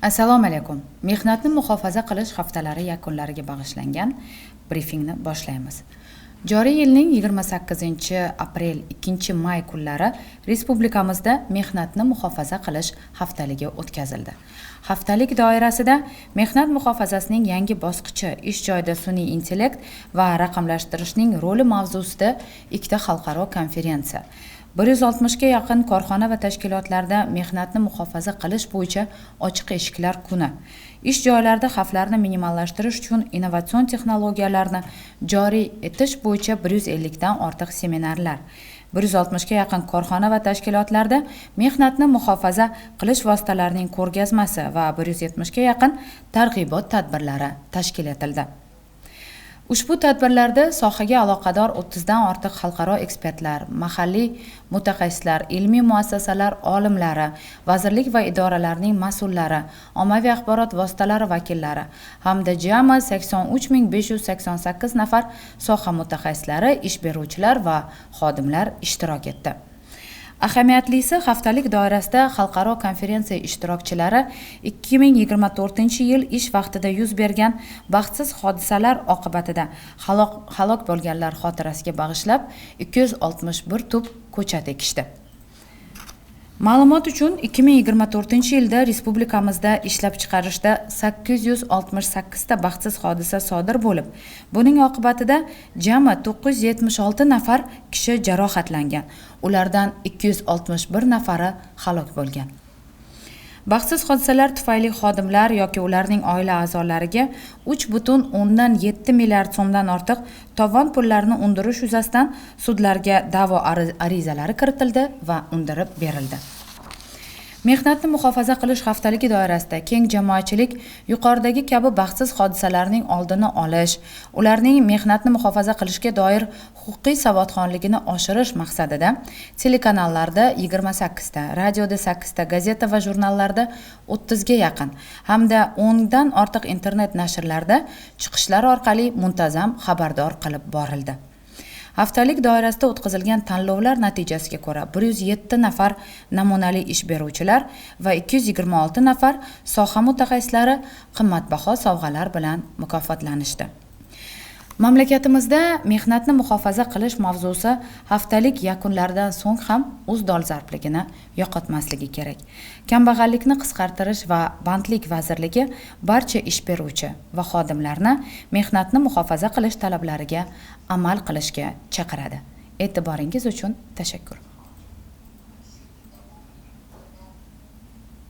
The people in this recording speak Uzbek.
Assalomu alaykum. Mehnatni muhofaza qilish haftalari yakunlariga bag'ishlangan brifingni boshlaymiz. Joriy yilning 28-aprel 2-may kunlari respublikamizda mehnatni muhofaza qilish haftaligi o'tkazildi. Haftalik doirasida mehnat muhofazasining yangi bosqichi ish joyida sun'iy intellekt va raqamlashtirishning roli mavzusida ikkita xalqaro konferensiya 160 ga yaqin korxona va tashkilotlarda mehnatni muhofaza qilish bo'yicha ochiq eshiklar kuni, ish joylarida xavflarni minimallashtirish uchun innovatsion texnologiyalarni joriy etish bo'yicha 150 dan ortiq seminarlar, 160 ga yaqin korxona va tashkilotlarda mehnatni muhofaza qilish vositalarining ko'rgazmasi va 170 ga yaqin targ'ibot tadbirlari tashkil etildi. Ushbu tadbirlarda sohaga aloqador 30 dan ortiq xalqaro ekspertlar, mahalliy mutaxassislar, ilmiy muassasalar olimlari, vazirlik va idoralarning mas'ullari, ommaviy axborot vositalari vakillari hamda jami 83588 nafar soha mutaxassislari, ish beruvchilar va xodimlar ishtirok etdi. Ahamiyatlisi, haftalik doirasida xalqaro konferensiya ishtirokchilari 2024-yil ish vaqtida yuz bergan baxtsiz hodisalar oqibatida halok bo'lganlar xotirasiga bag'ishlab 261 tup ko'chat ekishdi. Ma'lumot uchun 2024-yilda respublikamizda ishlab chiqarishda 868 ta baxtsiz hodisa sodir bo'lib, buning oqibatida jami 976 nafar kishi jarohatlangan, ulardan 261 nafari halok bo'lgan. Baxtsiz hodisalar tufayli xodimlar yoki ularning oila a'zolariga 3,7 milliard so'mdan ortiq tovon pullarini undirish yuzasidan sudlarga da'vo arizalari kiritildi va undirib berildi. Mehnatni muhofaza qilish haftaligi doirasida keng jamoatchilik yuqoridagi kabi baxtsiz hodisalarning oldini olish, ularning mehnatni muhofaza qilishga doir huquqiy savodxonligini oshirish maqsadida telekanallarda 28 ta, radioda 8 ta, gazeta va jurnallarda 30 ga yaqin hamda 10 dan ortiq internet nashrlarda chiqishlar orqali muntazam xabardor qilib borildi. Haftalik doirasida o'tkazilgan tanlovlar natijasiga ko'ra 107 nafar namunali ish beruvchilar va 226 nafar soha mutaxassislari qimmatbaho sovg'alar bilan mukofotlanishdi. Mamlakatimizda mehnatni muhofaza qilish mavzusi haftalik yakunlaridan so'ng ham o'z dolzarbligini yo'qotmasligi kerak. Kambag'allikni qisqartirish va bandlik vazirligi barcha ish beruvchi va xodimlarni mehnatni muhofaza qilish talablariga amal qilishga chaqiradi. E'tiboringiz uchun tashakkur.